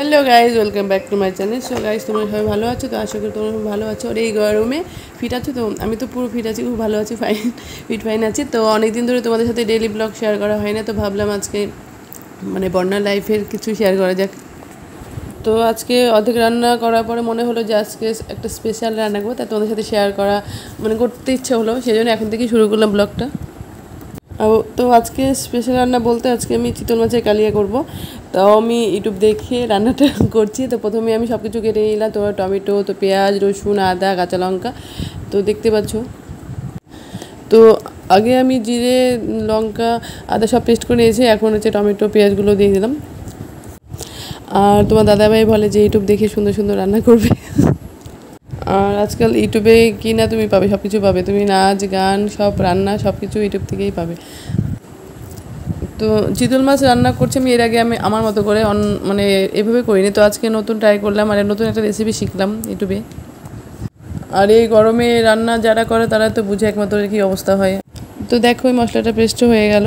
Hello guys, welcome back to my channel. So guys, তোমরা সবাই ভালো আছো? তো আশা করি তোমরা ভালো আছো। আর এই গরমে ফিট আছো? তো আমি তো পুরো ফিট আছি, খুব ভালো আছি, ফাইন আছি। তো অনেকদিন ধরে তোমাদের সাথে ডেইলি ব্লগ শেয়ার করা হয় না, তো ভাবলাম আজকে বন্যা লাইফের কিছু শেয়ার করা যাক। তো আজকে অর্ধেক রান্না করার পরে মনে হলো যে আজকে একটা স্পেশাল রান্না করবো, তাই তোমাদের সাথে শেয়ার করা করতে ইচ্ছে হলো, সেই জন্য এখন থেকেই শুরু করলাম ব্লগটা। তো আজকে স্পেশাল রান্না বলতে আজকে আমি চিতল মাছের কালিয়া করব। তাও আমি ইউটিউব দেখে রান্নাটা করছি। তো প্রথমে আমি সব কিছু কেটে নিলাম, তো টমেটো, তো পেঁয়াজ, রসুন, আদা, কাঁচা লঙ্কা, তো দেখতে পাচ্ছ। তো আগে আমি জিরে, লঙ্কা, আদা সব পেস্ট করে নিয়েছি। এখন হচ্ছে টমেটো, পেঁয়াজগুলো দিয়ে দিলাম। আর তোমার দাদাভাই বলে যে ইউটিউব দেখে সুন্দর সুন্দর রান্না করবে। আর আজকাল ইউটিউবে কি না তুমি পাবে, সব কিছু পাবে, তুমি নাচ গান সব রান্না সব কিছু ইউটিউব থেকেই পাবে। তো চিতল মাছ রান্না করছি আমি এর আগে, আমি আমার মতো করে এভাবে করিনি। তো আজকে নতুন ট্রাই করলাম, আর নতুন একটা রেসিপি শিখলাম ইউটিউবে। আর এই গরমে রান্না যারা করে তারা তো বুঝে একমাত্র কী অবস্থা হয়। তো দেখো ওই মশলাটা পেস্ট হয়ে গেল।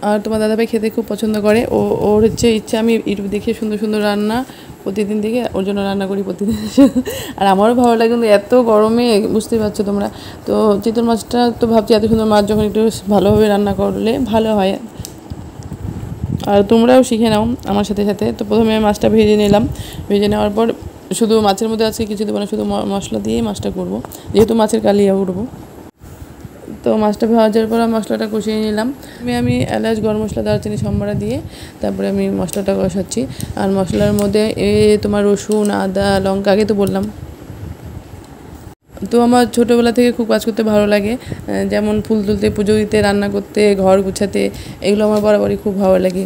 আর তোমার দাদাভাই খেতে খুব পছন্দ করে, ওর হচ্ছে ইচ্ছা আমি ইউটিউব দেখে সুন্দর সুন্দর রান্না প্রতিদিন দেখে ওর জন্য রান্না করি প্রতিদিন। আর আমারও ভালো লাগে, কিন্তু এত গরমে বুঝতেই পারছো তোমরা। তো চিতল মাছটা তো ভাবছি এত সুন্দর মাছ যখন একটু ভালোভাবে রান্না করলে ভালো হয়। আর তোমরাও শিখে নাও আমার সাথে সাথে। তো প্রথমে মাছটা ভেজে নিলাম, ভেজে নেওয়ার পর শুধু মাছের মধ্যে আজকে কিছু দেবো না, শুধু মশলা দিয়েই মাছটা করবো, যেহেতু মাছের কালিয়া উঠবো। তো মাছটা ভাজার পর মশলাটা কষিয়ে নিলাম। আমি এলাচ, গরম মশলা, দারচিনি, সম্বরা দিয়ে তারপরে আমি মশলাটা কষাচ্ছি। আর মশলার মধ্যে তোমার রসুন, আদা, লঙ্কা আগে তো বললাম। তো আমার ছোটোবেলা থেকে খুব কাজ করতে ভালো লাগে, যেমন ফুল তুলতে, পুজো দিতে, রান্না করতে, ঘর গুছাতে, এগুলো আমার বরাবরই খুব ভালো লাগে।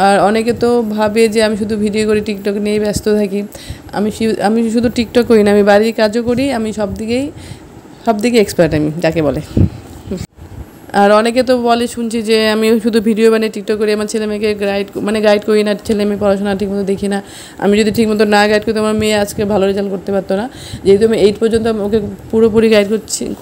আর অনেকে তো ভাবে যে আমি শুধু ভিডিও করি, টিকটক নিয়েই ব্যস্ত থাকি। আমি শুধু টিকটক করি না, আমি বাড়ির কাজও করি। আমি সব দিকে এক্সপার্ট আমি যাকে বলে। আর অনেকে তো বলে, শুনছি যে আমি শুধু ভিডিও বানিয়ে টিকটক করি, আমার ছেলে মেয়েকে গাইড করি না, ছেলে মেয়ে পড়াশোনা ঠিকমতো দেখি না। আমি যদি ঠিকমতো না গাইড করতে, আমার মেয়ে আজকে ভালো রেজাল্ট করতে পারতো না। যেহেতু আমি 8 পর্যন্ত ওকে পুরোপুরি গাইড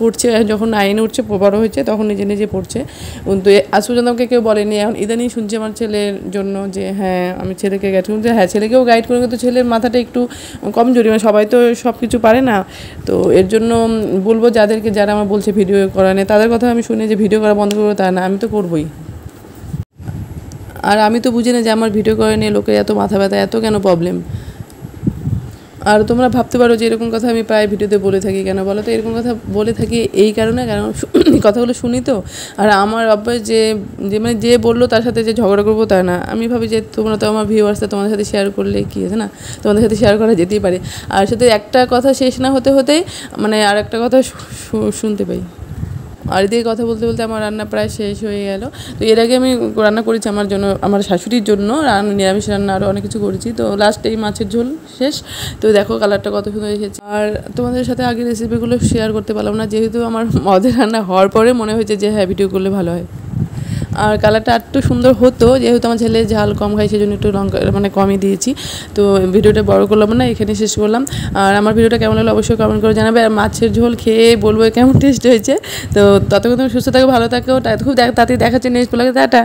করছে, যখন 9 উঠছে, বড় হয়েছে, তখন নিজে নিজে পড়ছে। কিন্তু আজ পর্যন্ত আমাকে কেউ বলেনি। এখন ইদানিং শুনছি আমার ছেলের জন্য যে হ্যাঁ আমি ছেলেকে গাইড করতে, হ্যাঁ ছেলেকেও গাইড করি, কিন্তু ছেলের মাথাটা একটু কমজোরি, সবাই তো সব কিছু পারে না। তো এর জন্য বলবো যারা আমার বলছে ভিডিও করা নেই, তাদের কথা আমি শুনি যে ভিডিও করা বন্ধ করবো, তা না, আমি তো করবোই। আর আমি তো বুঝি না যে আমার ভিডিও করা নিয়ে লোকের এত মাথা ব্যথা, এত কেন প্রবলেম। আর তোমরা ভাবতে পারো যে এরকম কথা আমি প্রায় ভিডিওতে বলে থাকি, কেন বলো তো? এরকম কথা বলে থাকি এই কারণে, কারণ কথাগুলো শুনি তো। আর আমার অভ্যাস যে বললো তার সাথে যে ঝগড়া করবো তা না। আমি ভাবি যে তোমরা তো আমার ভিউয়ার্সটা, তোমাদের সাথে শেয়ার করলে কী আছে না, তোমাদের সাথে শেয়ার করা যেতেই পারে। আর সাথে একটা কথা শেষ না হতেই আর একটা কথা শুনতে পাই। আর এদিকে কথা বলতে বলতে আমার রান্না প্রায় শেষ হয়ে গেল। তো এর আগে আমি রান্না করেছি আমার জন্য, আমার শাশুড়ির জন্য নিরামিষ রান্না আরও অনেক কিছু করেছি। তো লাস্ট এই মাছের ঝোল শেষ। তো দেখো কালারটা কত সুন্দর এসেছে। আর তোমাদের সাথে আগের রেসিপিগুলো শেয়ার করতে পারলাম না, যেহেতু আমার মদের রান্না হওয়ার পরে মনে হয়েছে যে হ্যাঁ ভিডিও করলে ভালো হয়। আর কালারটা একটু সুন্দর হতো, যেহেতু আমার ছেলে ঝাল কম খায়, সেই জন্য একটু লঙ্কা কমই দিয়েছি। তো ভিডিওটা বড় করলাম না, এখানে শেষ করলাম। আর আমার ভিডিওটা কেমন লাগলো অবশ্যই কমেন্ট করে জানাবে। আর মাছের ঝোল খেয়ে বলবো কেমন টেস্ট হয়েছে। তো ততক্ষণ তুমি সুস্থ থাকো, ভালো থাকো। খুব তাড়াতাড়ি দেখাচ্ছে নেক্সট ব্লগে। টাটা।